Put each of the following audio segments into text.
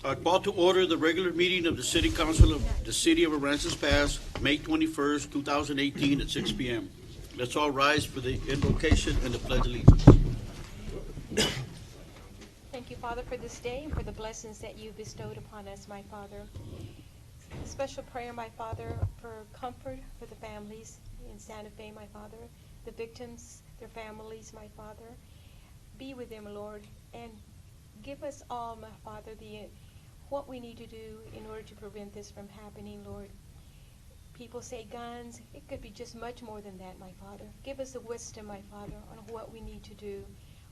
I call to order the regular meeting of the City Council of the City of Aransas Pass, May 21st, 2018 at 6 p.m. Let's all rise for the invocation and the pledge of allegiance. Thank you, Father, for this day and for the blessings that you bestowed upon us, my Father. A special prayer, my Father, for comfort for the families in Santa Fe, my Father, the victims, their families, my Father. Be with them, Lord, and give us all, my Father, what we need to do in order to prevent this from happening, Lord. People say guns. It could be just much more than that, my Father. Give us the wisdom, my Father, on what we need to do.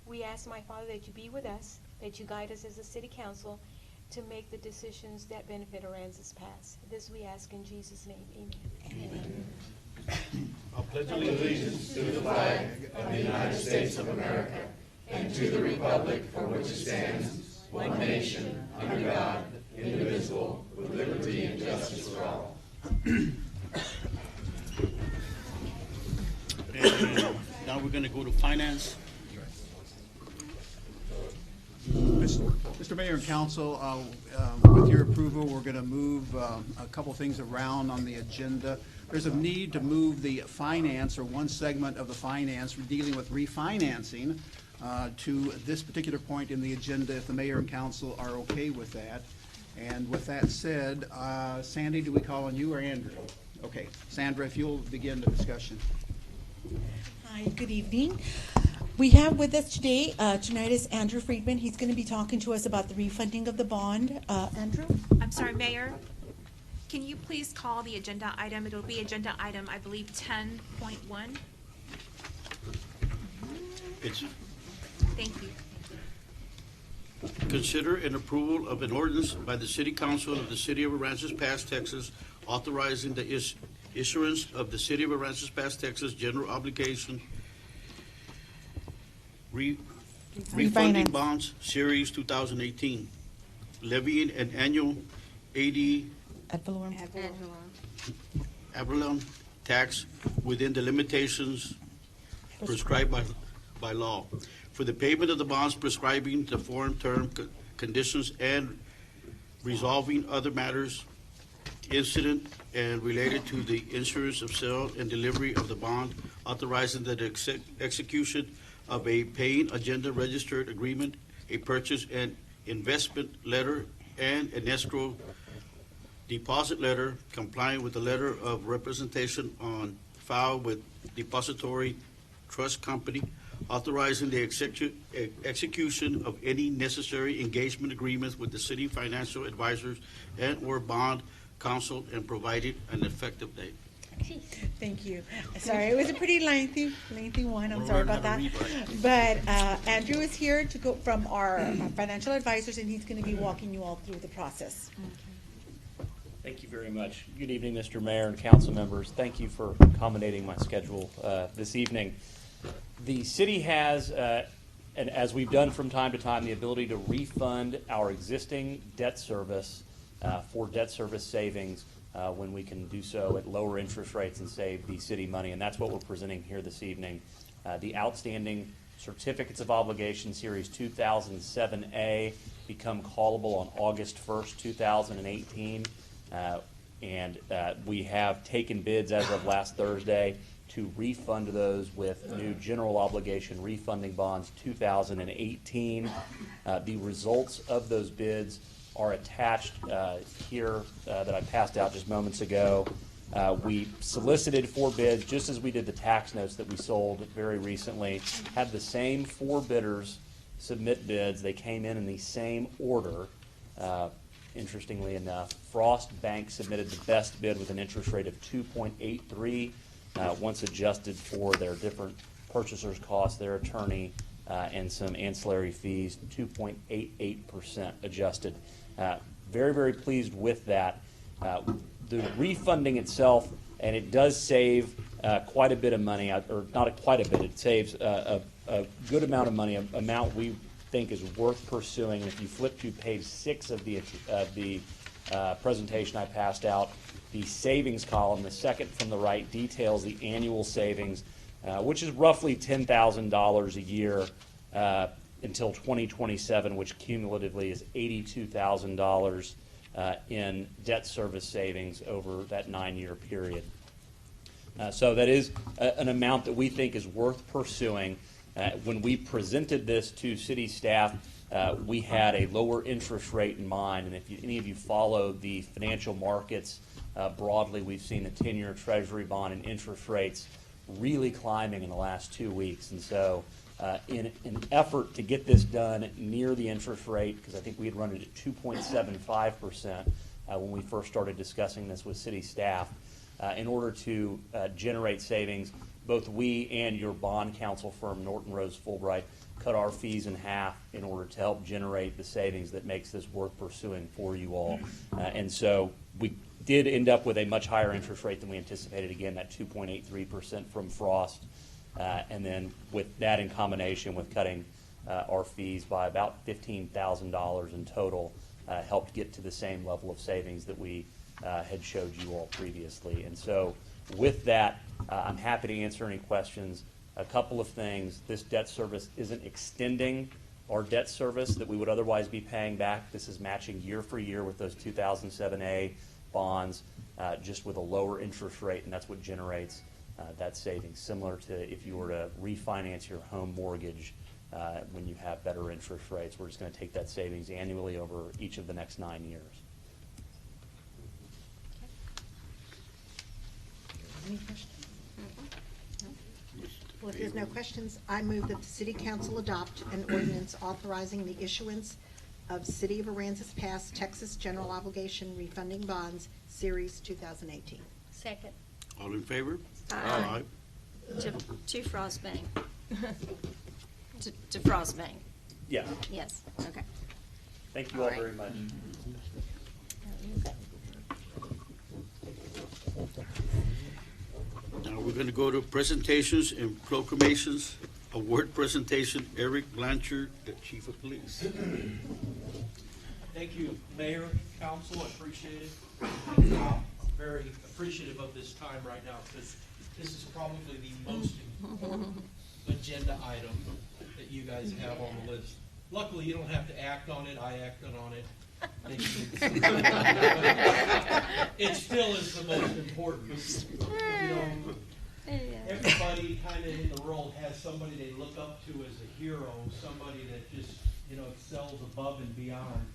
We ask, my Father, that you be with us, that you guide us as a city council to make the decisions that benefit Aransas Pass. This we ask in Jesus' name. Amen. Amen. I pledge allegiance to the flag of the United States of America and to the republic for which it stands, one nation, under God, indivisible, with liberty and justice for all. And now we're going to go to finance. Mr. Mayor and Council, with your approval, we're going to move a couple things around on the agenda. There's a need to move the finance, or one segment of the finance dealing with refinancing, to this particular point in the agenda, if the Mayor and Council are okay with that. And with that said, Sandy, do we call on you or Andrew? Okay, Sandra, if you'll begin the discussion. Hi, good evening. We have with us today, tonight is Andrew Friedman. He's going to be talking to us about the refunding of the bond. Andrew? I'm sorry, Mayor. Can you please call the agenda item? It'll be agenda item, I believe, 10.1. Thank you. Consider an approval of an ordinance by the City Council of the City of Aransas Pass, Texas, authorizing the issuance of the City of Aransas Pass, Texas general obligation refunding bonds, Series 2018, levying an annual ad valorem tax within the limitations prescribed by law, for the payment of the bonds, prescribing the foreign term conditions, and resolving other matters incident and related to the insurance of sale and delivery of the bond, authorizing the execution of a paying agenda registered agreement, a purchase and investment letter, and an escrow deposit letter complying with the letter of representation on file with Depository Trust Company, authorizing the execution of any necessary engagement agreements with the city financial advisors and or bond counsel, and providing an effective date. Thank you. Sorry, it was a pretty lengthy one. I'm sorry about that. But Andrew is here to go from our financial advisors, and he's going to be walking you all through the process. Thank you very much. Good evening, Mr. Mayor and council members. Thank you for accommodating my schedule this evening. The city has, and as we've done from time to time, the ability to refund our existing debt service for debt service savings when we can do so at lower interest rates and save the city money. And that's what we're presenting here this evening. The outstanding certificates of obligation, Series 2007A, become callable on August 1st, 2018. And we have taken bids as of last Thursday to refund those with new general obligation refunding bonds 2018. The results of those bids are attached here that I passed out just moments ago. We solicited 4 bids, just as we did the tax notes that we sold very recently. Had the same 4 bidders submit bids. They came in the same order. Interestingly enough, Frost Bank submitted the best bid with an interest rate of 2.83, once adjusted for their different purchasers' costs, their attorney, and some ancillary fees, 2.88% adjusted. Very, very pleased with that. The refunding itself, and it does save quite a bit of money, or not quite a bit, it saves a good amount of money, an amount we think is worth pursuing. And if you flip to page 6 of the presentation I passed out, the savings column, the second from the right, details the annual savings, which is roughly $10,000 a year until 2027, which cumulatively is $82,000 in debt service savings over that 9-year period. So that is an amount that we think is worth pursuing. When we presented this to city staff, we had a lower interest rate in mind, and if any of you follow the financial markets broadly, we've seen the 10-year Treasury bond and interest rates really climbing in the last 2 weeks. And so in an effort to get this done near the interest rate, because I think we had run it at 2.75% when we first started discussing this with city staff, in order to generate savings, both we and your bond counsel firm, Norton Rose Fulbright, cut our fees in half in order to help generate the savings that makes this worth pursuing for you all. And so we did end up with a much higher interest rate than we anticipated, again, that 2.83% from Frost. And then with that in combination with cutting our fees by about $15,000 in total, helped get to the same level of savings that we had showed you all previously. And so with that, I'm happy to answer any questions. A couple of things. This debt service isn't extending our debt service that we would otherwise be paying back. This is matching year for year with those 2007A bonds, just with a lower interest rate, and that's what generates that savings, similar to if you were to refinance your home mortgage when you have better interest rates. We're just going to take that savings annually over each of the next 9 years. Any questions? Well, if there's no questions, I move that the City Council adopt an ordinance authorizing the issuance of City of Aransas Pass Texas General Obligation Refunding Bonds, Series 2018. Second. All in favor? Aye. To Frost Bank. To Frost Bank. Yeah. Yes, okay. Thank you all very much. Now we're going to go to presentations and proclamations. Award presentation, Eric Blanchard, the Chief of Police. Thank you, Mayor, Council, I appreciate it. I'm very appreciative of this time right now because this is probably the most important agenda item that you guys have on the list. Luckily, you don't have to act on it, I acted on it. It still is the most important. You know, everybody kind of in the world has somebody they look up to as a hero, somebody that just, you know, excels above and beyond.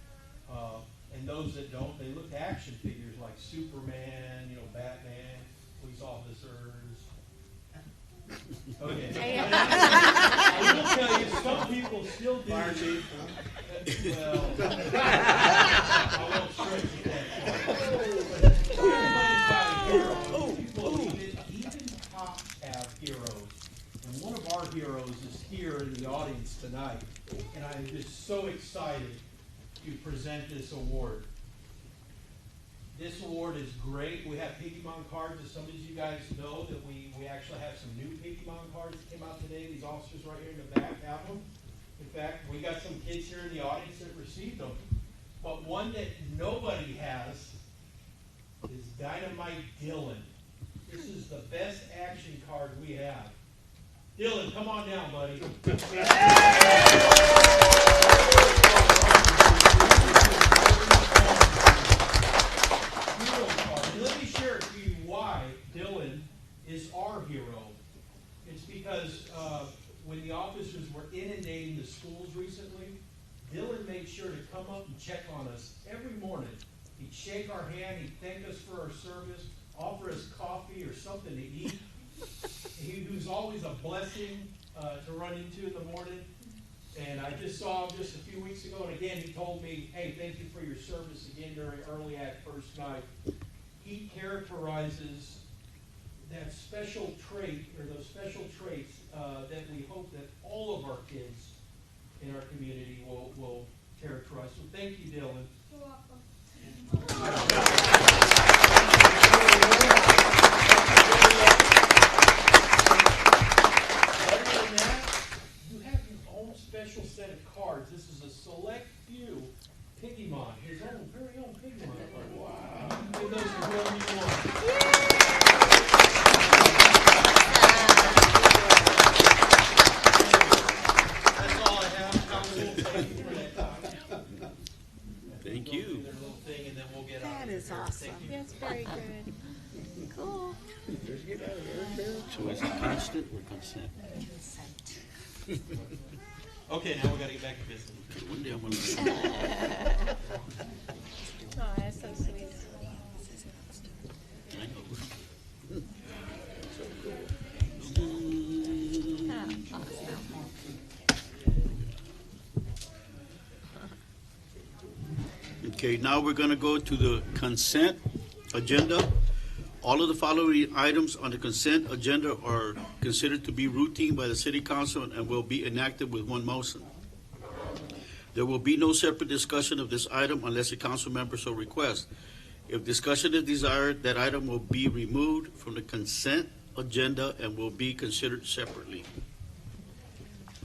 And those that don't, they look to action figures like Superman, you know, Batman, police officers. Okay. I will tell you, some people still do. Fire chief. Well, I won't stretch it that far. People, even cops have heroes. And one of our heroes is here in the audience tonight. And I'm just so excited to present this award. This award is great. We have Pigimon cards, as some of you guys know, that we actually have some new Pigimon cards that came out today. These officers right here in the back have them. In fact, we got some kids here in the audience that received them. But one that nobody has is Dynamite Dylan. This is the best action card we have. Dylan, come on down, buddy. And let me share with you why Dylan is our hero. It's because when the officers were inundating the schools recently, Dylan made sure to come up and check on us every morning. He'd shake our hand, he'd thank us for our service, offer us coffee or something to eat. He was always a blessing to run into in the morning. And I just saw him just a few weeks ago, and again, he told me, hey, thank you for your service again during Early Act First Night. He characterizes that special trait, or those special traits that we hope that all of our kids in our community will characterize. So thank you, Dylan. You're welcome. Special set of cards. This is a select few Pigimon, his own very own Pigimon. Wow. Give those to whoever you want. That's all I have. Thank you. Their little thing, and then we'll get out That of is here. awesome. That's very good. Cool. So is it constant or consent? Okay, now we gotta get back to business. Okay, one day I'm gonna. Oh, that's so sweet. I know. Okay, now we're gonna go to the consent agenda. All of the following items on the consent agenda are considered to be routine by the city council and will be enacted with one motion. There will be no separate discussion of this item unless a council member so requests. If discussion is desired, that item will be removed from the consent agenda and will be considered separately.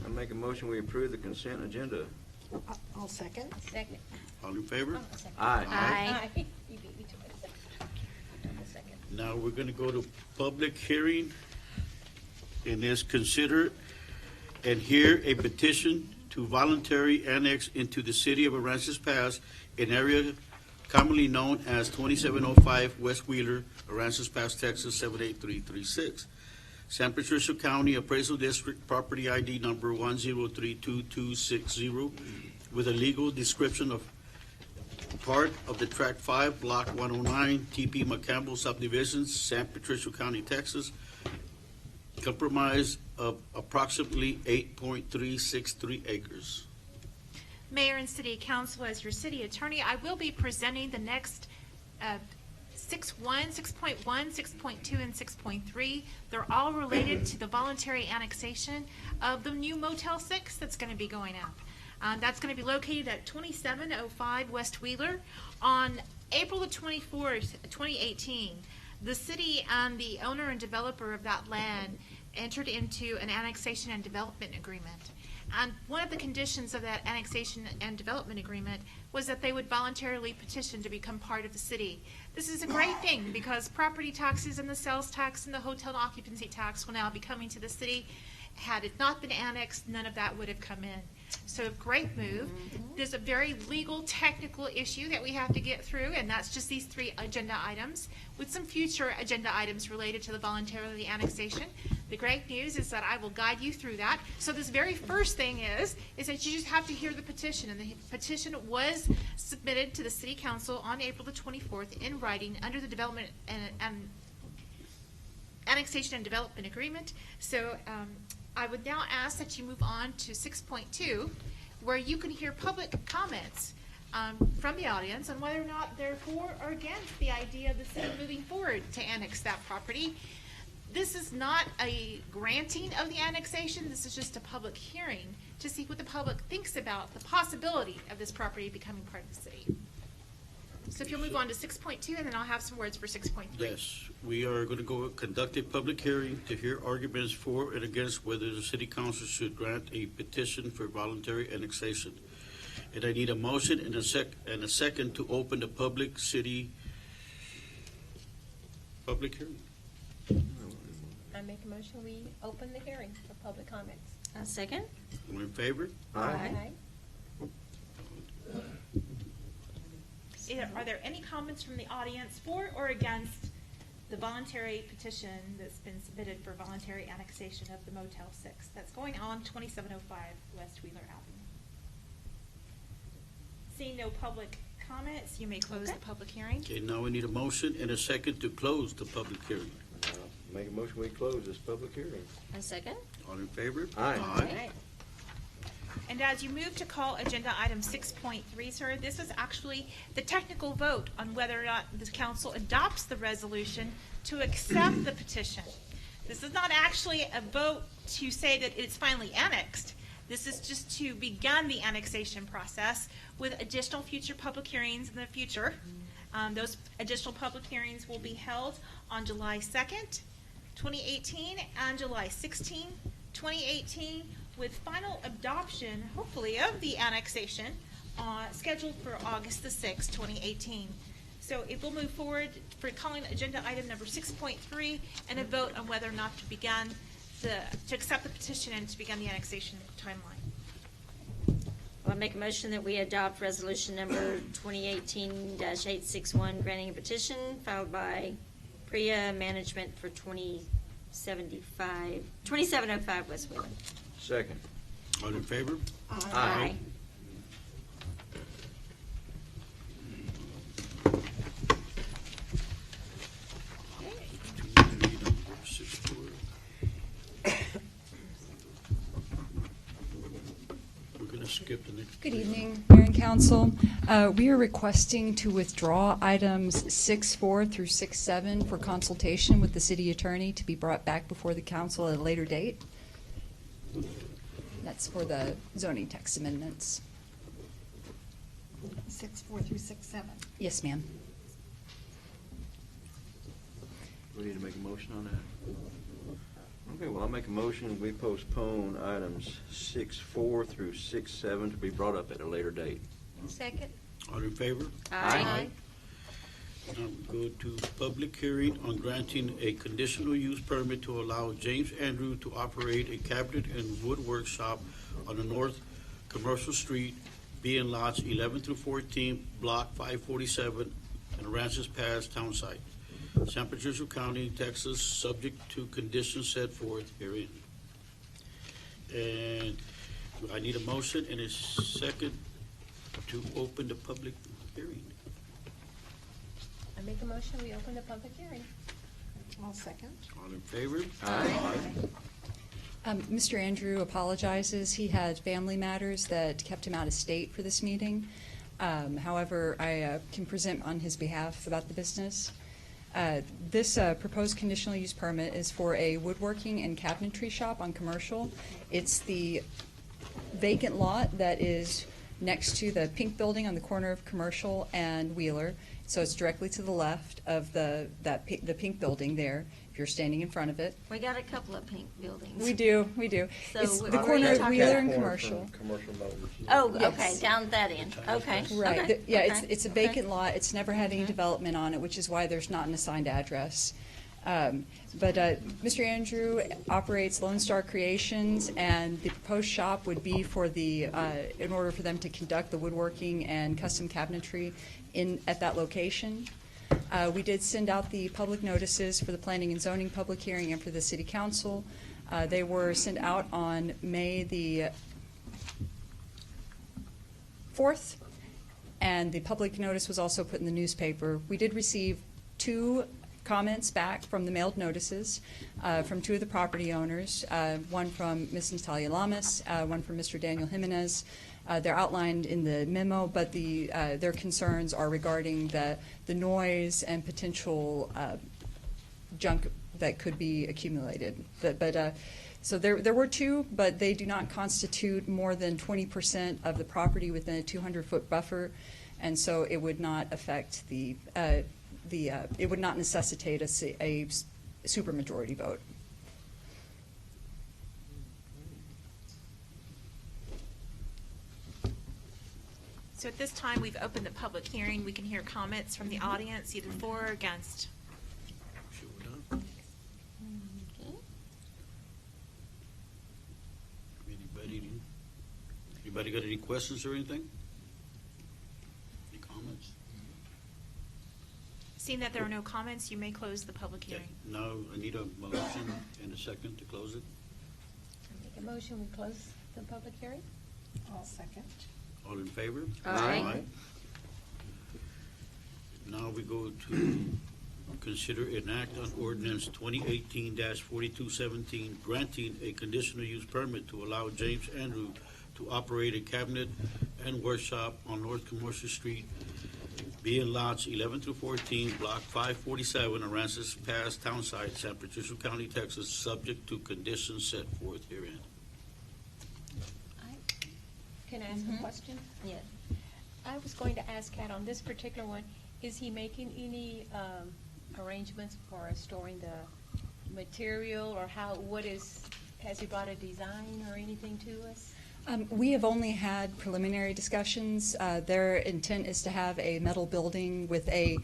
I make a motion, we approve the consent agenda. I'll second. Second. All in favor? Oh, second. Aye. Aye. You beat me to it. Double second. Now we're gonna go to public hearing. And is consider and hear a petition to voluntary annex into the city of Aransas Pass, an area commonly known as 2705 West Wheeler, Aransas Pass, Texas 78336. San Patricio County Appraisal District, property ID number 1032260, with a legal description of part of the Tract 5, Block 109, TP McCampbell subdivisions, San Patricio County, Texas, comprised of approximately 8.363 acres. Mayor and City Council, as your city attorney, I will be presenting the next 6.1, 6.1, 6.2, and 6.3. They're all related to the voluntary annexation of the new Motel 6 that's going to be going up. That's going to be located at 2705 West Wheeler. On April the 24th, 2018, the city and the owner and developer of that land entered into an annexation and development agreement. And one of the conditions of that annexation and development agreement was that they would voluntarily petition to become part of the city. This is a great thing because property taxes and the sales tax and the hotel occupancy tax will now be coming to the city. Had it not been annexed, none of that would have come in. So great move. There's a very legal, technical issue that we have to get through, and that's just these 3 agenda items with some future agenda items related to the voluntary annexation. The great news is that I will guide you through that. So this very first thing is that you just have to hear the petition, and the petition was submitted to the City Council on April the 24th in writing under the Development and Annexation and Development Agreement. So I would now ask that you move on to 6.2, where you can hear public comments from the audience on whether or not they're for or against the idea of the city moving forward to annex that property. This is not a granting of the annexation. This is just a public hearing to see what the public thinks about the possibility of this property becoming part of the city. So if you'll move on to 6.2, and then I'll have some words for 6.3. Yes, we are going to go conduct a public hearing to hear arguments for and against whether the city council should grant a petition for voluntary annexation. And I need a motion and a second to open the public hearing. I make a motion, we open the hearing for public comments. A second? All in favor? Aye. Are there any comments from the audience for or against the voluntary petition that's been submitted for voluntary annexation of the Motel 6 that's going on 2705 West Wheeler Avenue? Seeing no public comments, you may close the public hearing. Okay, now we need a motion and a second to close the public hearing. Make a motion, we close this public hearing. A second? All in favor? Aye. And as you move to call agenda item 6.3, sir, this is actually the technical vote on whether or not the council adopts the resolution to accept the petition. This is not actually a vote to say that it's finally annexed. This is just to begin the annexation process with additional future public hearings in the future. Those additional public hearings will be held on July 2nd, 2018 and July 16, 2018, with final adoption, hopefully, of the annexation scheduled for August the 6th, 2018. So it will move forward for calling agenda item number 6.3 and a vote on whether or not to begin to accept the petition and to begin the annexation timeline. Well, make a motion that we adopt resolution number 2018-861, granting a petition filed by Priya Management for 2705 West Wheeling. Second. All in favor? Aye. We're gonna skip the next. Good evening, Mayor and Council. We are requesting to withdraw items 6.4 through 6.7 for consultation with the city attorney to be brought back before the council at a later date. That's for the zoning text amendments. 6.4 through 6.7. Yes, ma'am. We need to make a motion on that. Okay, well, I'll make a motion, we postpone items 6.4 through 6.7 to be brought up at a later date. Second. All in favor? Aye. Now we go to public hearing on granting a conditional use permit to allow James Andrew to operate a cabinet and woodwork shop on the North Commercial Street, being lots 11 through 14, block 547, and Aransas Pass Town Site, San Patricio County, Texas, subject to conditions set forth herein. And I need a motion and a second to open the public hearing. I make a motion, we open the public hearing. I'll second. All in favor? Mr. Andrew apologizes. He had family matters that kept him out of state for this meeting. However, I can present on his behalf about the business. This proposed conditional use permit is for a woodworking and cabinetry shop on Commercial. It's the vacant lot that is next to the pink building on the corner of Commercial and Wheeler. So it's directly to the left of the pink building there, if you're standing in front of it. We got a couple of pink buildings. We do. So It's we're the already corner of talking Wheeler about- and Commercial. Commercial Motors. Oh, Yes. okay, down that end. Okay. Right. Okay. Yeah, Okay. it's a vacant Okay. lot. It's never had any development on it, which is why there's not an assigned address. But Mr. Andrew operates Lone Star Creations, and the proposed shop would be for the, in order for them to conduct the woodworking and custom cabinetry at that location. We did send out the public notices for the planning and zoning public hearing and for the city council. They were sent out on May the 4th, and the public notice was also put in the newspaper. We did receive 2 comments back from the mailed notices from 2 of the property owners, one from Ms. Natalia Lamas, one from Mr. Daniel Jimenez. They're outlined in the memo, but their concerns are regarding the noise and potential junk that could be accumulated. So there were 2, but they do not constitute more than 20% of the property within a 200-foot buffer, and so it would not affect it would not necessitate a supermajority vote. So at this time, we've opened the public hearing. We can hear comments from the audience, either for or against. Sure we're done? Anybody got any questions or anything? Any comments? Seeing that there are no comments, you may close the public hearing. Now, I need a motion and a second to close it. I make a motion, we close the public hearing. I'll second. All in favor? Aye. Now we go to consider an act on ordinance 2018-4217, granting a conditional use permit to allow James Andrew to operate a cabinet and workshop on North Commercial Street, being lots 11 through 14, block 547, Aransas Pass Town Site, San Patricio County, Texas, subject to conditions set forth herein. Can I ask a question? Yeah. I was going to ask Kat, on this particular one, is he making any arrangements for storing the material, or has he brought a design or anything to us? We have only had preliminary discussions. Their intent is to have a metal building with a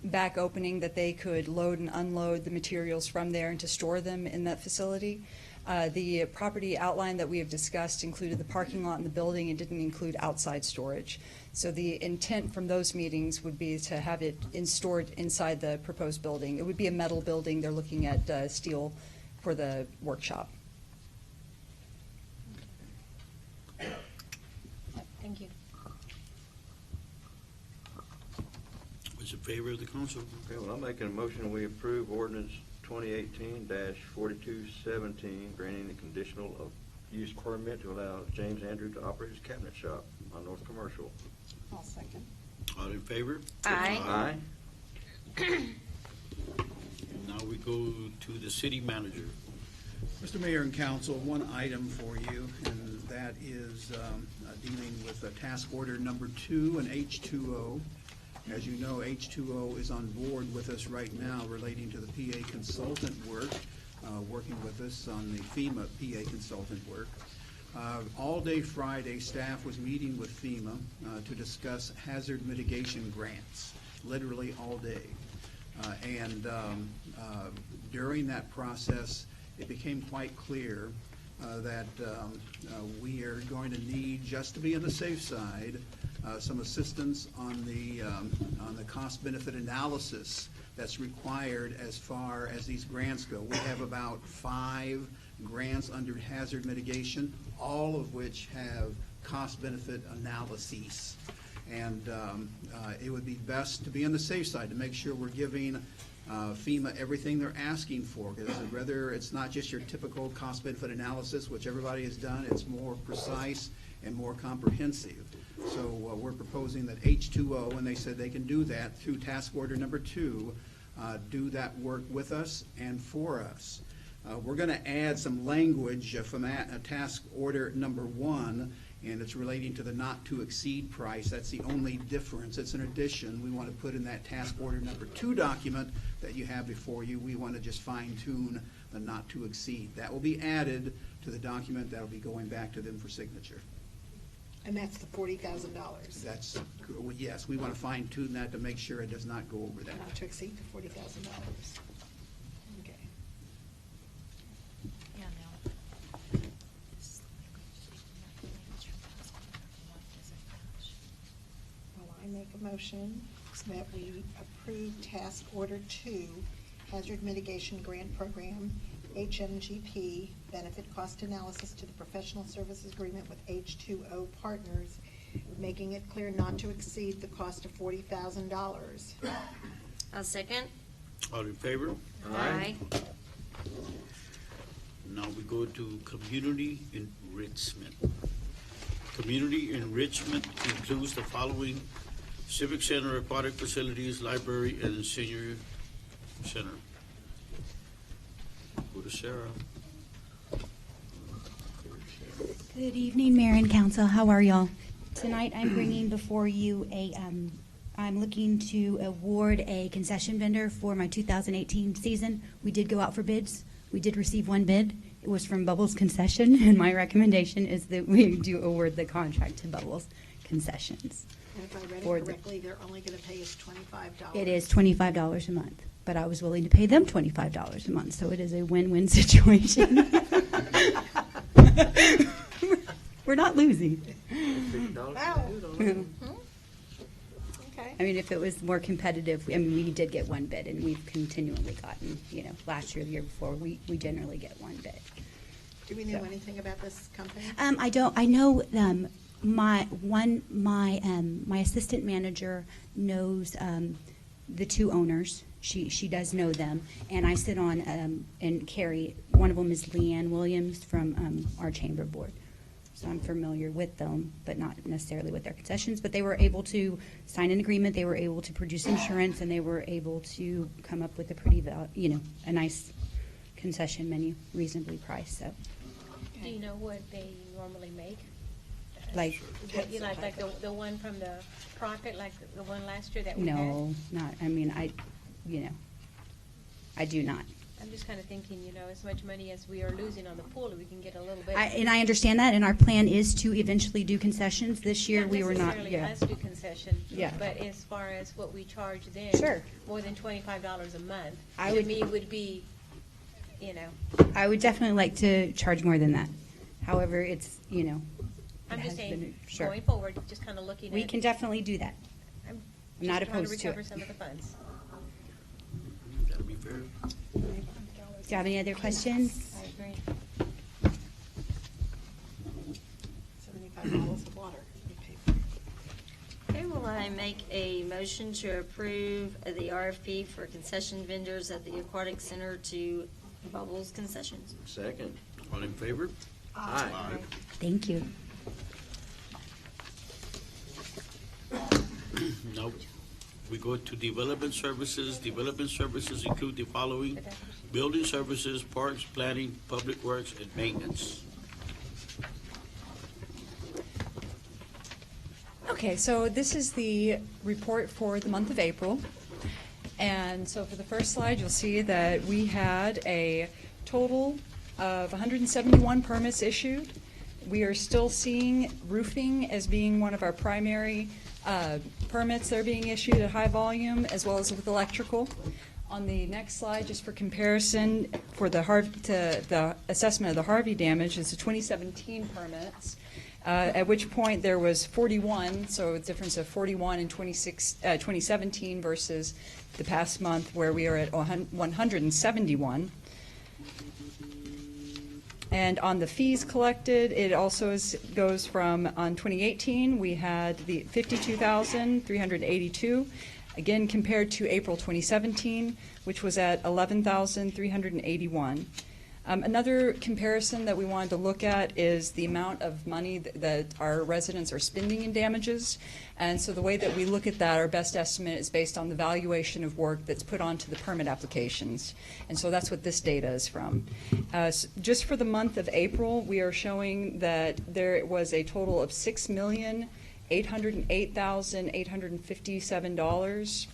back opening that they could load and unload the materials from there and to store them in that facility. The property outline that we have discussed included the parking lot and the building and didn't include outside storage. So the intent from those meetings would be to have it stored inside the proposed building. It would be a metal building. They're looking at steel for the workshop. Thank you. What's in favor of the council? Okay, well, I'm making a motion we approve ordinance 2018-4217, granting a conditional use permit to allow James Andrew to operate his cabinet shop on North Commercial. I'll second. All in favor? Aye. Now we go to the city manager. Mr. Mayor and Council, one item for you, and that is dealing with task order number 2 and H2O. As you know, H2O is on board with us right now relating to the PA consultant work, working with us on the FEMA PA consultant work. All day Friday, staff was meeting with FEMA to discuss hazard mitigation grants, literally all day. During that process, it became quite clear that we are going to need, just to be on the safe side, some assistance on the cost-benefit analysis that's required as far as these grants go. We have about 5 grants under hazard mitigation, all of which have cost-benefit analyses. And it would be best to be on the safe side, to make sure we're giving FEMA everything they're asking for, because whether it's not just your typical cost-benefit analysis, which everybody has done, it's more precise and more comprehensive. So we're proposing that H2O, and they said they can do that through task order number 2, do that work with us and for us. We're going to add some language from task order number 1, and it's relating to the not to exceed price. That's the only difference. It's an addition we want to put in that task order number 2 document that you have before you. We want to just fine tune the not to exceed. That will be added to the document that will be going back to them for signature. And that's the $40,000. That's, yes, we want to fine tune that to make sure it does not go over that. Not to exceed the $40,000. Okay. Yeah, no. Well, I make a motion that we approve task order 2, hazard mitigation grant program, HMGP, benefit cost analysis to the professional services agreement with H2O partners, making it clear not to exceed the cost of $40,000. I'll second. All in favor? Aye. Now we go to community enrichment. Community enrichment includes the following: Civic Center, aquatic facilities, library, and senior center. Go to Sarah. Good evening, Mayor and Council. How are y'all? Tonight, I'm bringing before you I'm looking to award a concession vendor for my 2018 season. We did go out for bids. We did receive 1 bid. It was from Bubbles Concession, and my recommendation is that we do award the contract to Bubbles Concessions. And if I read it For the- correctly, they're only going to pay us $25. It is $25 a month, but I was willing to pay them $25 a month, so it is a win-win situation. We're not losing. Wow. Okay. I mean, if it was more competitive, I mean, we did get 1 bid, and we've continually gotten, last year, the year before, we generally get 1 bid. Do we know anything about this company? I don't. I know my assistant manager knows the 2 owners. She does know them, and I sit on and Carrie. One of them is Leanne Williams from our chamber board. So I'm familiar with them, but not necessarily with their concessions. But they were able to sign an agreement. They were able to produce insurance, and they were able to come up with a pretty, a nice concession menu, reasonably priced. So, Do you know what they normally make? like, Like the one from the profit, like the one last year that we had? no, not. I mean, I do not. I'm just kind of thinking, as much money as we are losing on the pool, we can get a little bit. And I understand that, and our plan is to eventually do concessions. This year, we were not. necessarily Yeah. us do concession. Yeah. But as far as what we charge them. Sure. More than $25 a month. I To would- me, would be you know, I would definitely like to charge more than that. However, it's, you know. I'm it just has been- saying, sure. going forward, just kind of looking at. We can definitely do that. I'm I'm not just trying opposed to recover it. some of the funds. Gotta be fair. Do you have any other questions? I agree. $75 of water we pay for. Okay, will I make a motion to approve the RFP for concession vendors at the Aquatic Center to Bubbles Concessions? Second. All in favor? Aye. Thank you. Now, we go to development services. Development services include the following: building services, parks, planning, public works, and maintenance. Okay, so this is the report for the month of April. And so for the first slide, you'll see that we had a total of 171 permits issued. We are still seeing roofing as being one of our primary permits that are being issued at high volume, as well as with electrical. On the next slide, just for comparison, for the assessment of the Harvey damage is the 2017 permits, at which point there was 41, so a difference of 41 in 2017 versus the past month where we are at 171. And on the fees collected, it also goes from, on 2018, we had the 52,382, again compared to April 2017, which was at 11,381. Another comparison that we wanted to look at is the amount of money that our residents are spending in damages. And so the way that we look at that, our best estimate is based on the valuation of work that's put onto the permit applications. And so that's what this data is from. Just for the month of April, we are showing that there was a total of $6,808,857.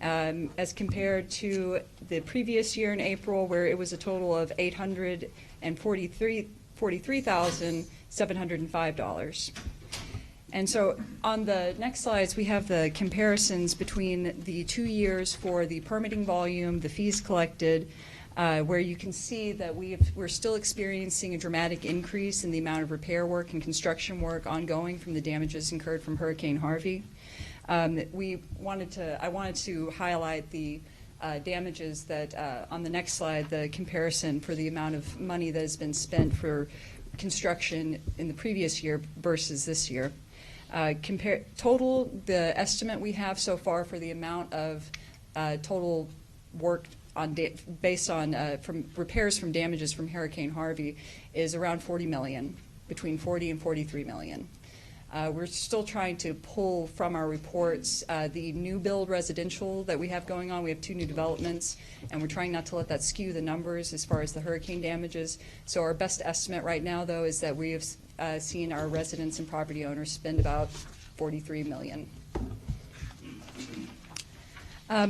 As compared to the previous year in April, where it was a total of $843,705. And so on the next slides, we have the comparisons between the 2 years for the permitting volume, the fees collected, where you can see that we're still experiencing a dramatic increase in the amount of repair work and construction work ongoing from the damages incurred from Hurricane Harvey. I wanted to highlight the damages that, on the next slide, the comparison for the amount of money that has been spent for construction in the previous year versus this year. Total, the estimate we have so far for the amount of total work based on from repairs from damages from Hurricane Harvey is around $40 million, between $40 and $43 million. We're still trying to pull from our reports the new build residential that we have going on. We have 2 new developments, and we're trying not to let that skew the numbers as far as the hurricane damages. So our best estimate right now, though, is that we have seen our residents and property owners spend about $43 million.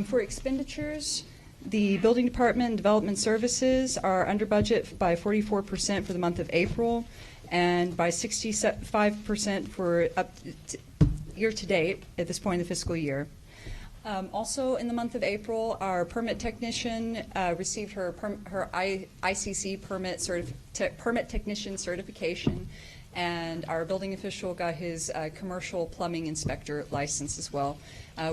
For expenditures, the building department and development services are under budget by 44% for the month of April, and by 65% for year to date at this point in the fiscal year. Also in the month of April, our permit technician received her ICC permit technician certification, and our building official got his commercial plumbing inspector license as well.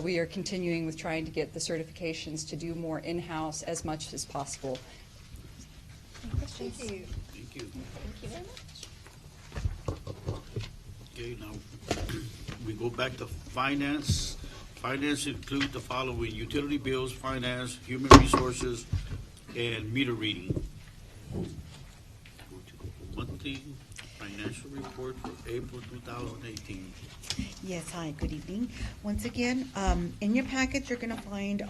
We are continuing with trying to get the certifications to do more in-house as much as possible. Any questions? Thank you. Thank you. Thank you very much. Okay, now, we go back to finance. Finance include the following: utility bills, finance, human resources, and meter reading. Go to the monthly financial report for April 2018. Yes, hi, good evening. Once again, in your package, you're gonna find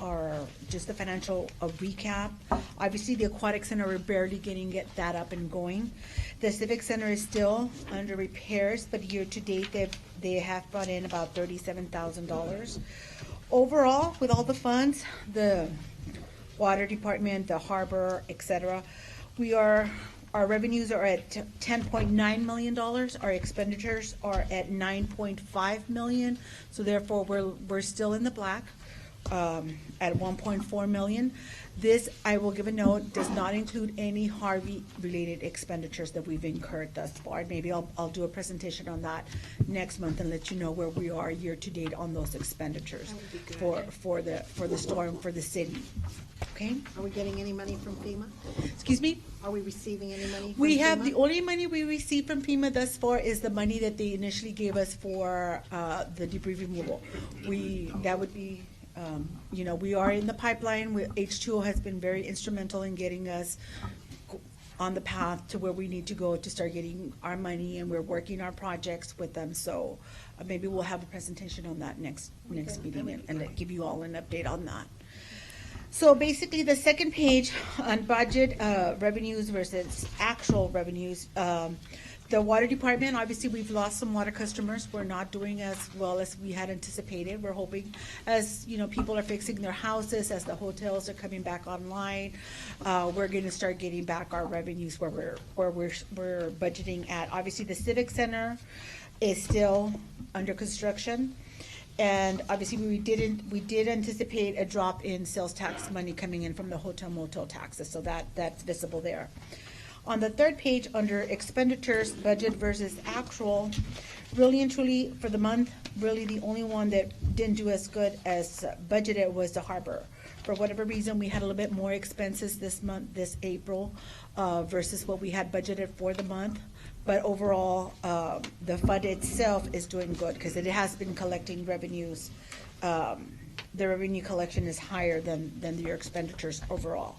just the financial recap. Obviously, the Aquatic Center, we're barely getting that up and going. The Civic Center is still under repairs, but year-to-date, they have brought in about $37,000. Overall, with all the funds, the water department, the harbor, et cetera, our revenues are at $10.9 million. Our expenditures are at $9.5 million. So therefore, we're still in the black. at 1.4 million. This, I will give a note, does not include any Harvey-related expenditures that we've incurred thus far. Maybe I'll do a presentation on that next month and let you know where we are year-to-date on those expenditures for the storm, for the city. Okay? Are we getting any money from FEMA? Excuse me? Are we receiving any money from FEMA? We have, the only money we received from FEMA thus far is the money that they initially gave us for the debris removal. That would be, we are in the pipeline. H2O has been very instrumental in getting us on the path to where we need to go to start getting our money, and we're working our projects with them. So maybe we'll have a presentation on that next meeting and give you all an update on that. So basically, the second page on budget revenues versus actual revenues. The water department, obviously, we've lost some water customers. We're not doing as well as we had anticipated. We're hoping, as people are fixing their houses, as the hotels are coming back online, we're going to start getting back our revenues where we're budgeting at. Obviously, the Civic Center is still under construction. And obviously, we did anticipate a drop in sales tax money coming in from the hotel motel taxes, so that's visible there. On the third page, under expenditures, budget versus actual, really and truly, for the month, really the only one that didn't do as good as budgeted was the harbor. For whatever reason, we had a little bit more expenses this month, this April, versus what we had budgeted for the month. But overall, the fund itself is doing good because it has been collecting revenues. The revenue collection is higher than your expenditures overall.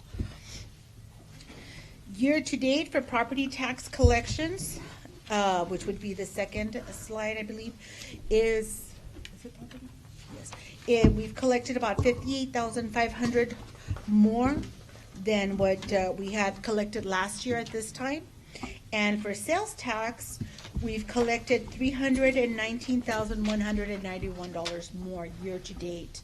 Year-to-date for property tax collections, which would be the second slide, I believe, is it property? Yes. We've collected about 58,500 more than what we had collected last year at this time. And for sales tax, we've collected $319,191 more year-to-date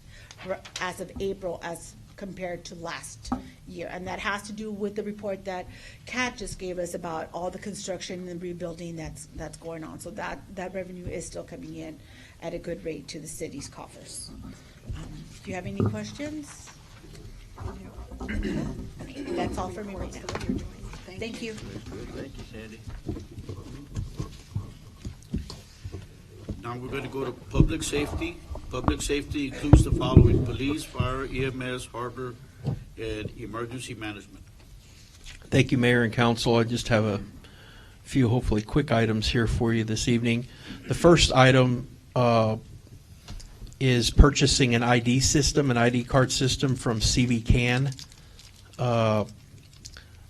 as of April as compared to last year. And that has to do with the report that Kat just gave us about all the construction and rebuilding that's going on. So that revenue is still coming in at a good rate to the city's coffers. Do you have any questions? Okay, that's all for me right now. Thank you. Thank you, Sandy. Now we're going to go to public safety. Public safety includes the following: police, fire, EMS, harbor, and emergency management. Thank you, Mayor and Council. I just have a few hopefully quick items here for you this evening. The first item is purchasing an ID system, an ID card system from CB-CAN.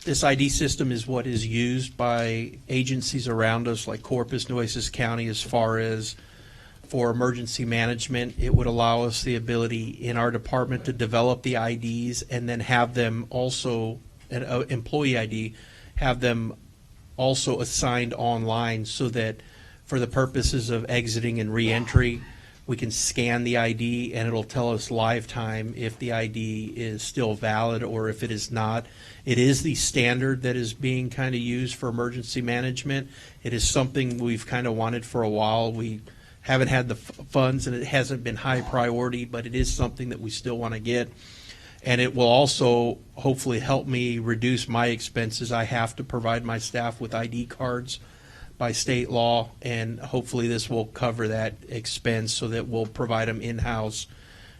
This ID system is what is used by agencies around us like Corpus, Nueces County as far as for emergency management. It would allow us the ability in our department to develop the IDs and then have them also, an employee ID, have them also assigned online so that for the purposes of exiting and re-entry, we can scan the ID and it'll tell us live time if the ID is still valid or if it is not. It is the standard that is being kind of used for emergency management. It is something we've kind of wanted for a while. We haven't had the funds and it hasn't been high priority, but it is something that we still want to get. And it will also hopefully help me reduce my expenses. I have to provide my staff with ID cards by state law, and hopefully this will cover that expense so that we'll provide them in-house.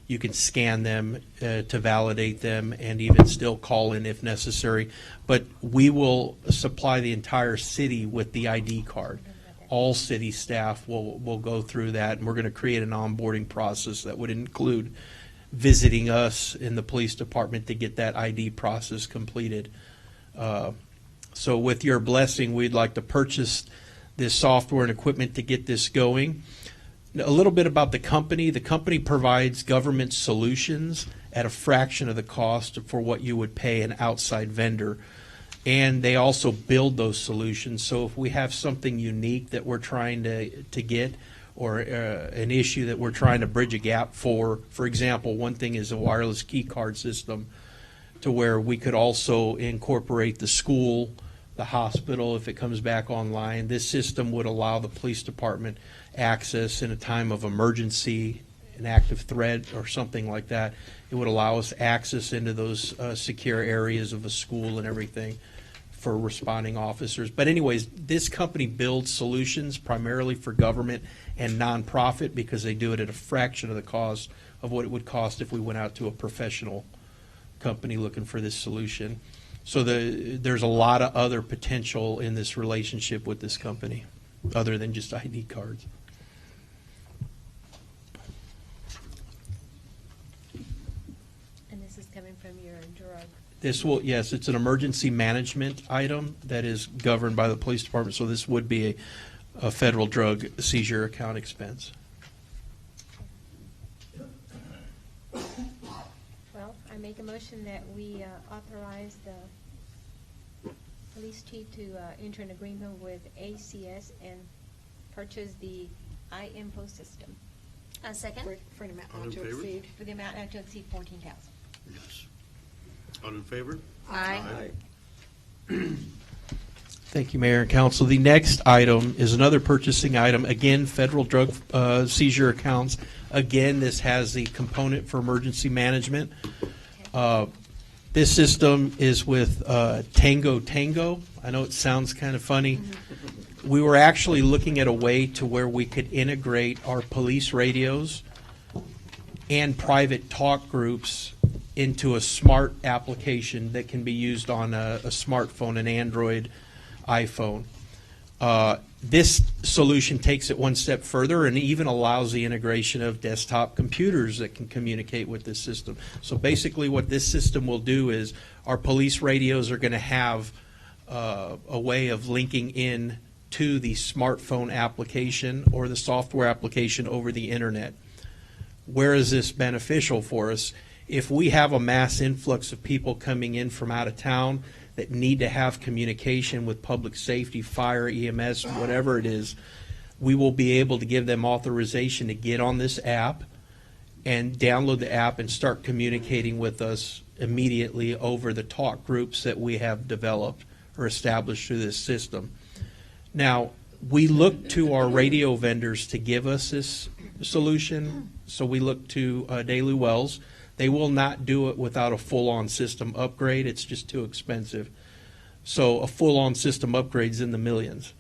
You can scan them to validate them and even still call in if necessary. But we will supply the entire city with the ID card. All city staff will go through that, and we're going to create an onboarding process that would include visiting us in the police department to get that ID process completed. So with your blessing, we'd like to purchase this software and equipment to get this going. A little bit about the company. The company provides government solutions at a fraction of the cost for what you would pay an outside vendor. And they also build those solutions. So if we have something unique that we're trying to get, or an issue that we're trying to bridge a gap for example, one thing is a wireless key card system to where we could also incorporate the school, the hospital, if it comes back online. This system would allow the police department access in a time of emergency an active threat or something like that, it would allow us access into those secure areas of a school and everything for responding officers. But anyways, this company builds solutions primarily for government and nonprofit because they do it at a fraction of the cost of what it would cost if we went out to a professional company looking for this solution. So there's a lot of other potential in this relationship with this company other than just ID cards. And this is coming from your drug. This will, yes, it's an emergency management item that is governed by the police department, so this would be a federal drug seizure account expense. Well, I make a motion that we authorize the police chief to enter an agreement with ACS and purchase the iInfo system A second? For an amount All not in to favor? exceed. for the amount not to exceed 14,000. Yes. All in favor? Aye. Thank you, Mayor and Council. The next item is another purchasing item. Again, federal drug seizure accounts. Again, this has the component for emergency management. This system is with Tango Tango. I know it sounds kind of funny. We were actually looking at a way to where we could integrate our police radios and private talk groups into a smart application that can be used on a smartphone, an Android, iPhone. This solution takes it one step further and even allows the integration of desktop computers that can communicate with this system. So basically what this system will do is our police radios are going to have a way of linking in to the smartphone application or the software application over the internet. Where is this beneficial for us? If we have a mass influx of people coming in from out of town that need to have communication with public safety, fire, EMS, whatever it is, we will be able to give them authorization to get on this app and download the app and start communicating with us immediately over the talk groups that we have developed or established through this system. Now, we look to our radio vendors to give us this solution, so we look to Daily Wells. They will not do it without a full-on system upgrade. It's just too expensive. So a full-on system upgrade's in the millions.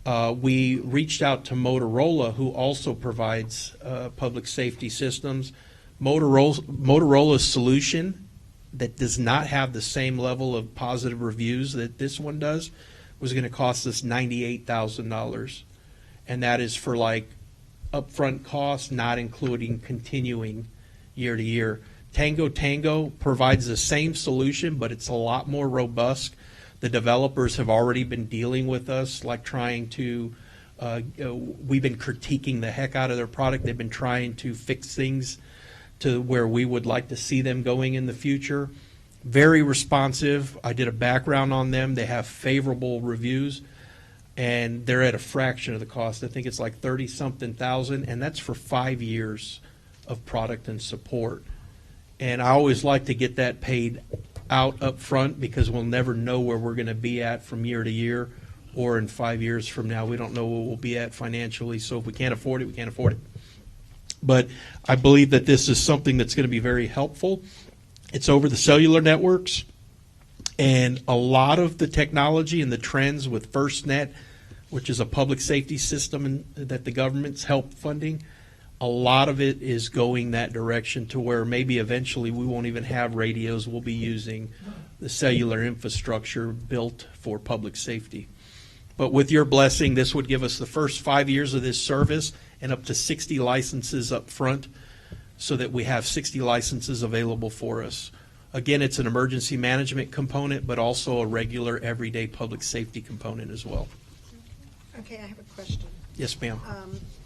We reached out to Motorola, who also provides public safety systems. Motorola's solution that does not have the same level of positive reviews that this one does was going to cost us $98,000. And that is for like upfront costs, not including continuing year to year. Tango Tango provides the same solution, but it's a lot more robust. The developers have already been dealing with us, like trying to, we've been critiquing the heck out of their product. They've been trying to fix things to where we would like to see them going in the future. Very responsive. I did a background on them. They have favorable reviews, and they're at a fraction of the cost. I think it's like 30-something thousand, and that's for 5 years of product and support. And I always like to get that paid out up front because we'll never know where we're going to be at from year to year, or in 5 years from now. We don't know where we'll be at financially, so if we can't afford it, we can't afford it. But I believe that this is something that's going to be very helpful. It's over the cellular networks, and a lot of the technology and the trends with FirstNet, which is a public safety system that the government's help funding, a lot of it is going that direction to where maybe eventually we won't even have radios. We'll be using the cellular infrastructure built for public safety. But with your blessing, this would give us the first 5 years of this service and up to 60 licenses up front, so that we have 60 licenses available for us. Again, it's an emergency management component, but also a regular everyday public safety component as well. Okay, I have a question. Yes, ma'am.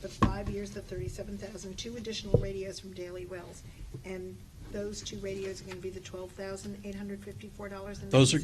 The 5 years, the 37,000, 2 additional radios from Daily Wells, and those 2 radios are going to be the $12,854.96? Those are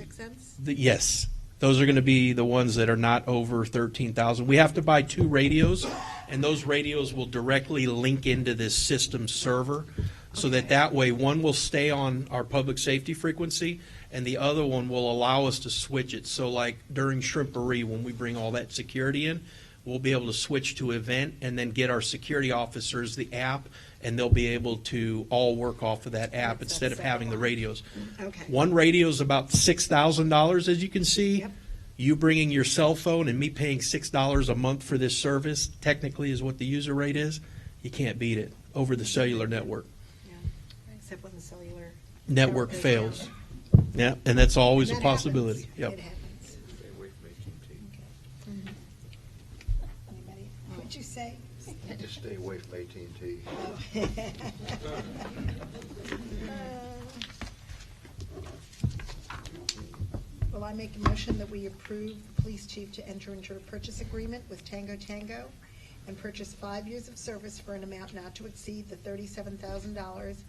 yes. Those are going to be the ones that are not over 13,000. We have to buy 2 radios, and those radios will directly link into this system server, so that way one will stay on our public safety frequency, and the other one will allow us to switch it. So like during Shrimpery, when we bring all that security in, we'll be able to switch to event and then get our security officers the app, and they'll be able to all work off of that app instead of having the radios. Okay. One radio is about $6,000, as you can see. Yep. You bringing your cell phone and me paying $6 a month for this service, technically is what the user rate is. You can't beat it over the cellular network. Except when the cellular. Network goes fails. down. Yeah, and that's always a That possibility. happens. Yep. It happens. Mhm. Anybody? What'd you say? Just stay away from AT&T. Well, I make a motion that we approve the police chief to enter into a purchase agreement with Tango Tango and purchase 5 years of service for an amount not to exceed the $37,000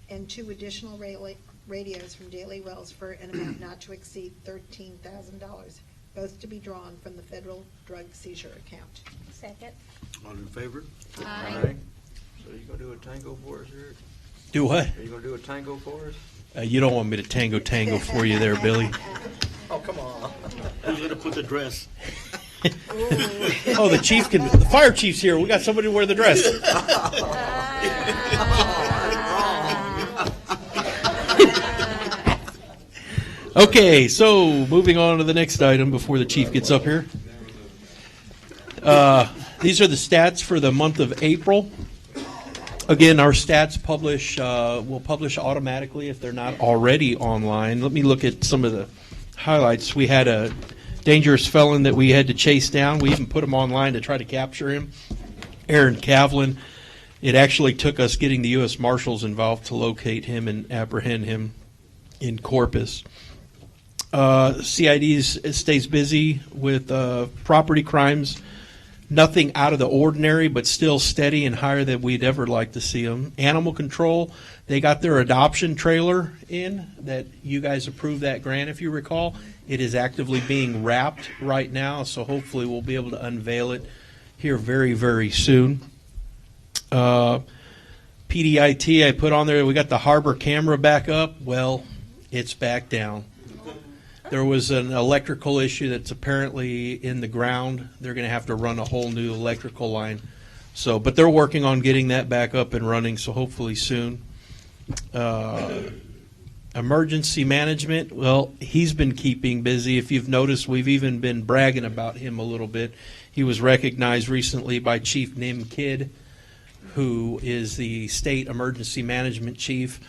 and 2 additional radios from Daily Wells for an amount not to exceed $13,000, both to be drawn from the federal drug seizure account. Second. All in favor? Aye. So you gonna do a tango for us, Eric? Do what? Are you gonna do a tango for us? You don't want me to tango for you there, Billy. Oh, come on. Who's gonna put the dress? Oh, the fire chief's here. We got somebody to wear the dress. Okay, so moving on to the next item before the chief gets up here. These are the stats for the month of April. Again, our stats will publish automatically if they're not already online. Let me look at some of the highlights. We had a dangerous felon that we had to chase down. We even put him online to try to capture him, Aaron Kavlin. It actually took us getting the U.S. Marshals involved to locate him and apprehend him in Corpus. CID stays busy with property crimes. Nothing out of the ordinary, but still steady and higher than we'd ever like to see them. Animal control, they got their adoption trailer in that you guys approved that grant, if you recall. It is actively being wrapped right now, so hopefully we'll be able to unveil it here very, very soon. PDIT, I put on there, we got the harbor camera back up. Well, it's back down. There was an electrical issue that's apparently in the ground. They're going to have to run a whole new electrical line. So, but they're working on getting that back up and running, so hopefully soon. Emergency management, well, he's been keeping busy. If you've noticed, we've even been bragging about him a little bit. He was recognized recently by Chief Nim Kidd, who is the state emergency management chief,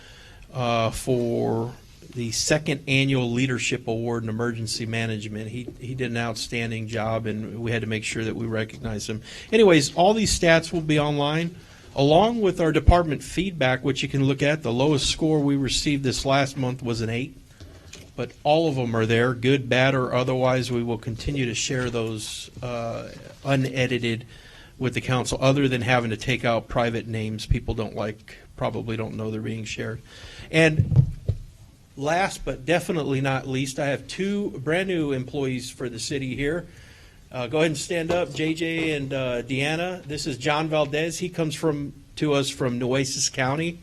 for the second annual leadership award in emergency management. He did an outstanding job, and we had to make sure that we recognize him. Anyways, all these stats will be online, along with our department feedback, which you can look at. The lowest score we received this last month was an 8, but all of them are there, good, bad, or otherwise. We will continue to share those unedited with the council, other than having to take out private names people probably don't know they're being shared. And last but definitely not least, I have 2 brand new employees for the city here. Go ahead and stand up, JJ and Deanna. This is John Valdez. He comes to us from Nueces County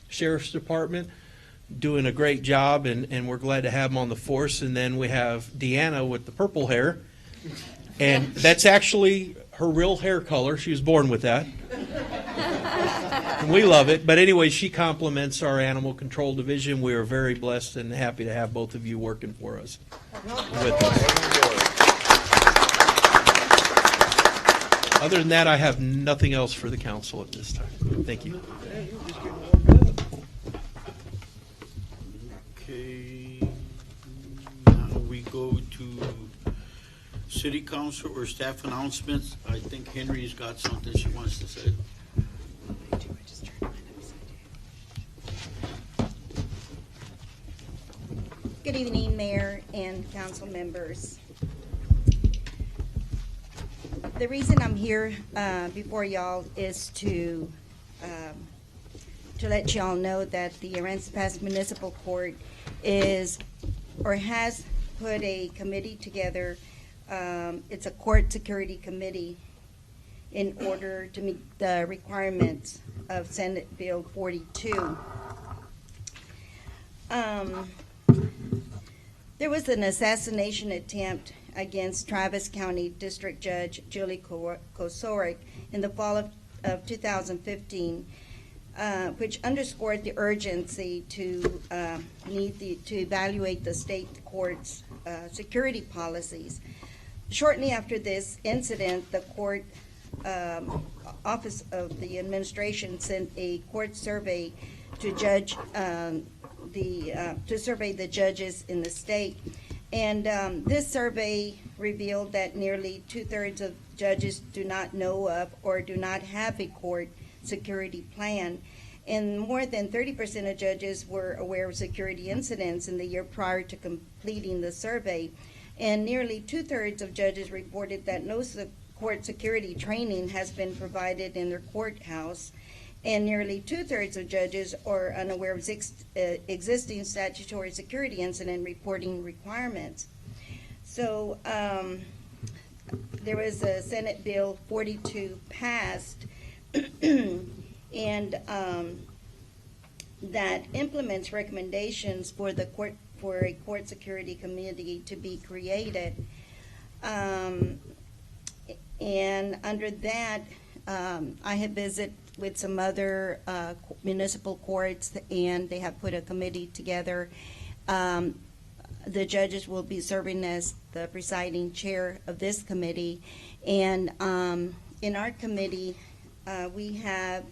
Sheriff's Department, doing a great job, and we're glad to have him on the force. And then we have Deanna with the purple hair, and that's actually her real hair color. She was born with that. And we love it. But anyway, she complements our animal control division. We are very blessed and happy to have both of you working for us. With us. Other than that, I have nothing else for the council at this time. Thank you. Okay, now we go to city council or staff announcements. I think Henry's got something she wants to say. Good evening, Mayor and council members. The reason I'm here before y'all is to let y'all know that the Aransas Pass Municipal Court has put a committee together. It's a court security committee in order to meet the requirements of Senate Bill 42. There was an assassination attempt against Travis County District Judge Julie Kosorik in the fall of 2015, which underscored the urgency to to evaluate the state court's security policies. Shortly after this incident, the court Office of the Administration sent a court survey to survey the judges in the state, and this survey revealed that nearly 2/3 of judges do not know of or do not have a court security plan, and more than 30% of judges were aware of security incidents in the year prior to completing the survey, and nearly 2/3 of judges reported that no court security training has been provided in their courthouse, and nearly 2/3 of judges are unaware of existing statutory security incident reporting requirements. So there was a Senate Bill 42 passed and that implements recommendations for a court security committee to be created. And under that, I have visited with some other municipal courts, and they have put a committee together. The judges will be serving as the presiding chair of this committee. And in our committee, we have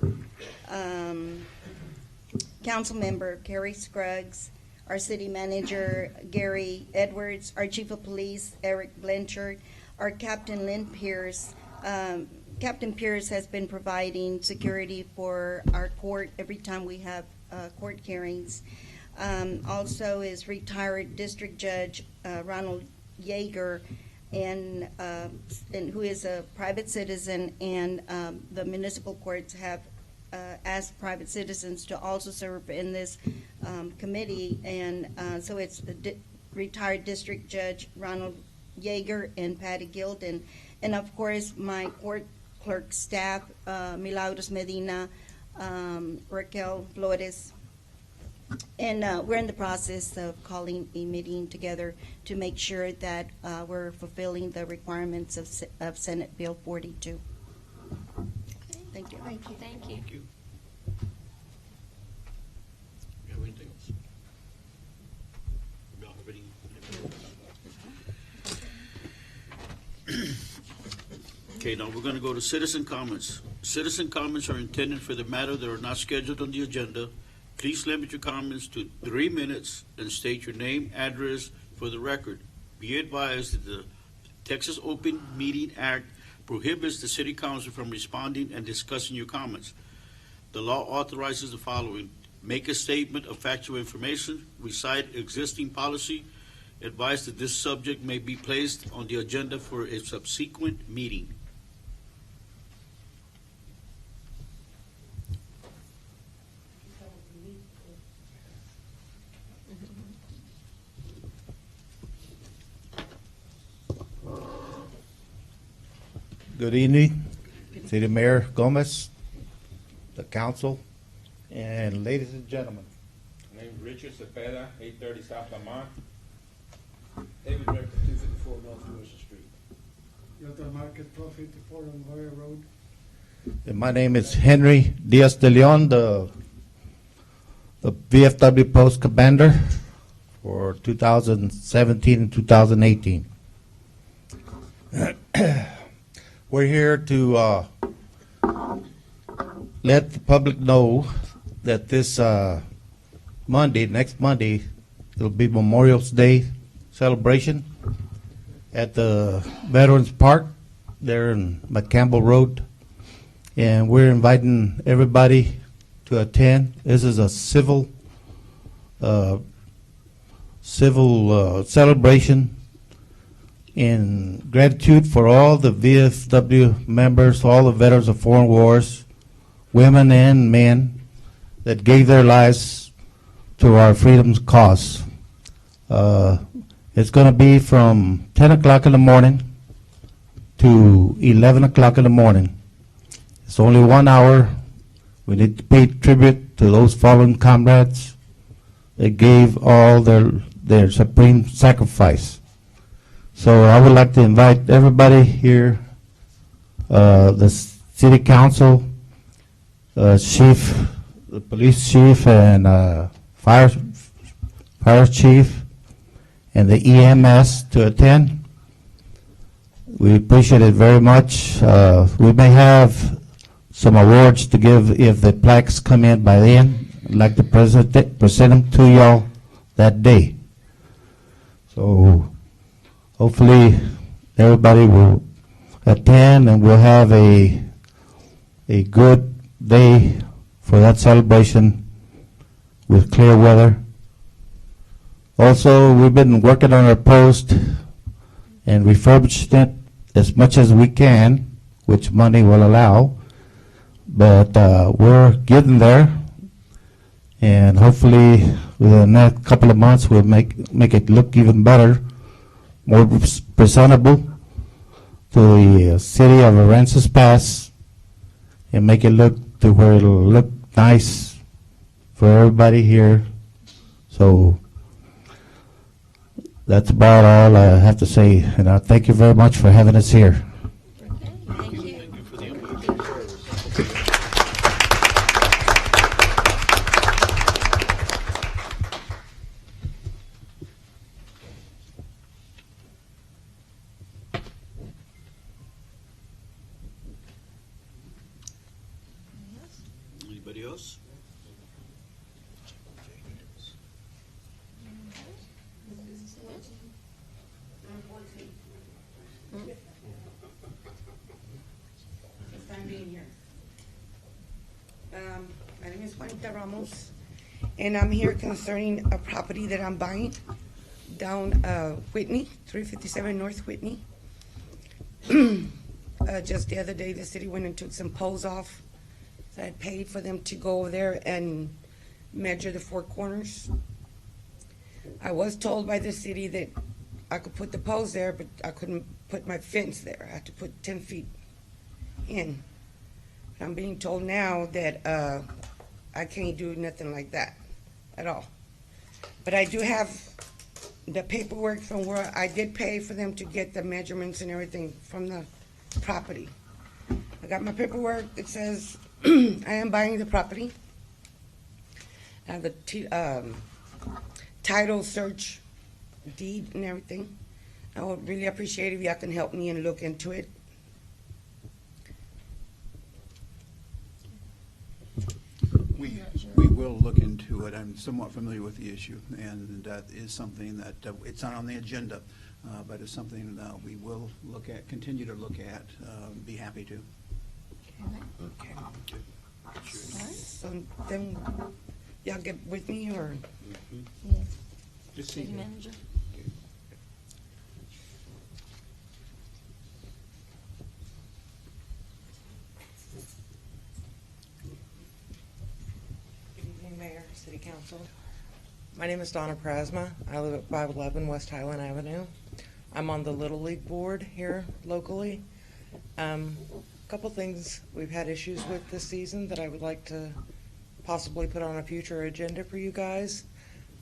Council Member Carrie Scruggs, our City Manager Gary Edwards, our Chief of Police Eric Blanchard, our Captain Lynn Pierce. Captain Pierce has been providing security for our court every time we have court hearings. Also is retired District Judge Ronald Yeager, and who is a private citizen, and the municipal courts have asked private citizens to also serve in this committee, and so it's retired District Judge Ronald Yeager and Patty Gilden, and of course my court clerk staff, Milagros Medina, Raquel Flores, and we're in the process of calling a meeting together to make sure that we're fulfilling the requirements of Senate Bill 42. Thank you. Thank you. Thank you. Thank you. You have anything else? You don't have any? Okay, now we're going to go to citizen comments. Citizen comments are intended for the matter that are not scheduled on the agenda. Please limit your comments to 3 minutes and state your name, address for the record. Be advised that the Texas Open Meeting Act prohibits the City Council from responding and discussing your comments. The law authorizes the following: make a statement of factual information, recite existing policy, advise that this subject may be placed on the agenda for a subsequent meeting. Good evening, City Mayor Gomez, the council, and ladies and gentlemen. My name is Richard Cepeda, 830 South Lamar. David Rector, 254 North Wilson Street. Yota Market, 1254 on Warrior Road. And my name is Henry Diaz de Leon, the VFW Post Commander for 2017 and 2018. We're here to let the public know that this Monday, next Monday, it'll be Memorial Day celebration at the Veterans Park there in McCampbell Road, and we're inviting everybody to attend. This is a civil celebration in gratitude for all the VFW members, all the veterans of foreign wars, women and men that gave their lives to our freedom's cause. It's going to be from 10 o'clock in the morning to 11 o'clock in the morning. It's only 1 hour. We need to pay tribute to those fallen comrades that gave all their supreme sacrifice So I would like to invite everybody here, the city council, chief, the police chief, and fire chief, and the EMS to attend. We appreciate it very much. We may have some awards to give if the plaques come in by then. I'd like to present them to y'all that day. So hopefully everybody will attend and we'll have a good day for that celebration with clear weather. Also, we've been working on our post and refurbishing it as much as we can, which money will allow. But we're getting there, and hopefully within the next couple of months we'll make it look even better, more presentable to the city of Aransas Pass, and make it look to where it'll look nice for everybody here. So that's about all I have to say, and I thank you very much for having us here. Thank you for the input. Anybody else? I'm being here. My name is Juanita Ramos, and I'm here concerning a property that I'm buying down Whitney, 357 North Whitney. Just the other day, the city went and took some poles off. So I paid for them to go over there and measure the four corners. I was told by the city that I could put the poles there, but I couldn't put my fence there. I had to put 10 feet in. I'm being told now that I can't do nothing like that at all. But I do have the paperwork from where I did pay for them to get the measurements and everything from the property. I got my paperwork. It says I am buying the property. I have the title, search, deed, and everything. I would really appreciate if y'all can help me and look into it. We will look into it. I'm somewhat familiar with the issue, and that is something that, it's not on the agenda, but it's something that we will look at, continue to look at, be happy to. Okay. All right. So then y'all get with me, or? Yes. City manager. Good evening, Mayor, City Council. My name is Donna Prasma. I live at 511 West Highland Avenue. I'm on the Little League board here locally. A couple things we've had issues with this season that I would like to possibly put on a future agenda for you guys.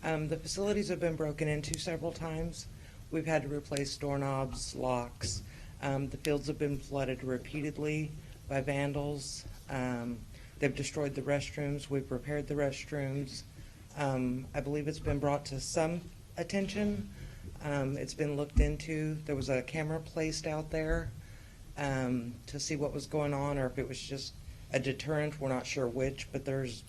The facilities have been broken into several times. We've had to replace doorknobs, locks. The fields have been flooded repeatedly by vandals. They've destroyed the restrooms. We've repaired the restrooms. I believe it's been brought to some attention. It's been looked into. There was a camera placed out there to see what was going on, or if it was just a deterrent. We're not sure which, but there's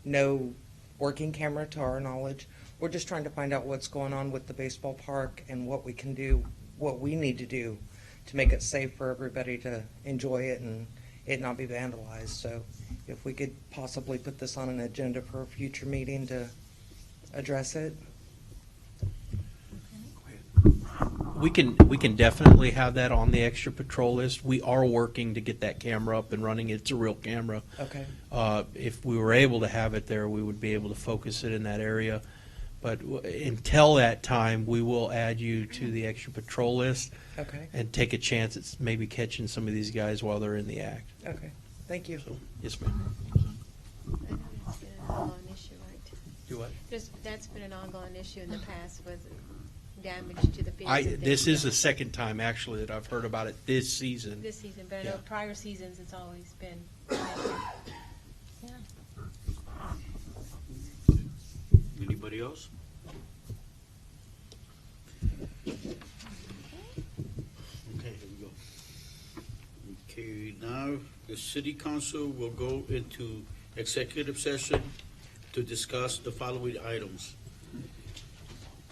no working camera to our knowledge. We're just trying to find out what's going on with the baseball park and what we can do, what we need to do to make it safe for everybody to enjoy it and it not be vandalized. So if we could possibly put this on an agenda for a future meeting to address it. We can definitely have that on the extra patrol list. We are working to get that camera up and running. It's a real camera. Okay. If we were able to have it there, we would be able to focus it in that area. But until that time, we will add you to the extra patrol list. Okay. And take a chance at maybe catching some of these guys while they're in the act. Okay. Thank you. So, yes, ma'am. I know it's been an ongoing issue, right? Do what? That's been an ongoing issue in the past with damage to the fields. I, and things. this is the second time actually that I've heard about it this season. This season, but I know Yeah. prior seasons it's always been. Yeah. Anybody else? Okay, here we go. Okay, now the city council will go into executive session to discuss the following items.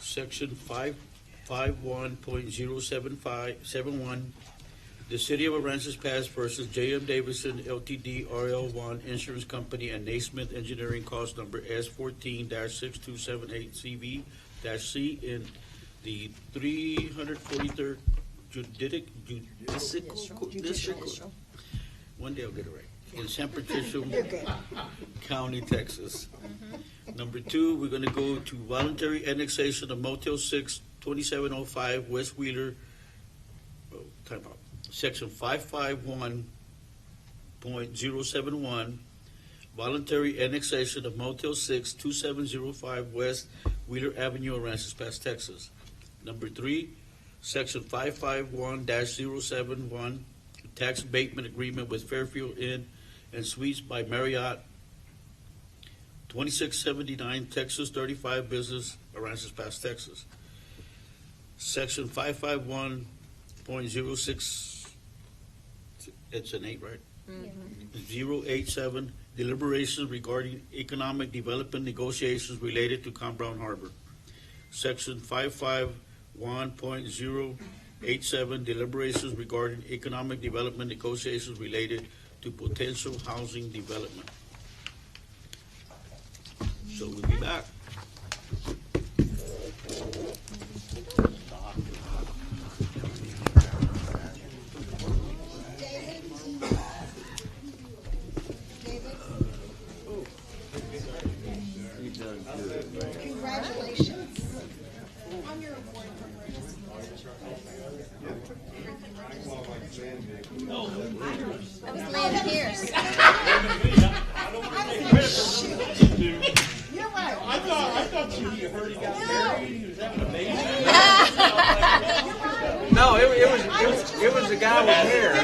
Section 551.07571, the City of Aransas Pass versus J.M. Davidson Ltd. RL1 Insurance Company and Naismith Engineering Cost Number S14-6278CV-C in the 343rd Judicial. One day I'll get it right. In San Patricio County, Texas. Number two, we're gonna go to voluntary annexation of Motel 6, 2705 West Wheeler, time out. Section 551.071, voluntary annexation of Motel 6, 2705 West Wheeler Avenue, Aransas Pass, Texas. Number three, Section 551-071, tax abatement agreement with Fairfield Inn and Suites by Marriott, 2679 Texas 35 Business, Aransas Pass, Texas. Section 551.06, it's an 8, right? 087, deliberations regarding economic development negotiations related to Con Brown Harbor. Section 551.087, deliberations regarding economic development negotiations related to potential housing development. So we'll be back. Congratulations on your award from That was Lance Pierce. You're right. I thought you heard he got married, he was having a baby. No, it was the guy with hair.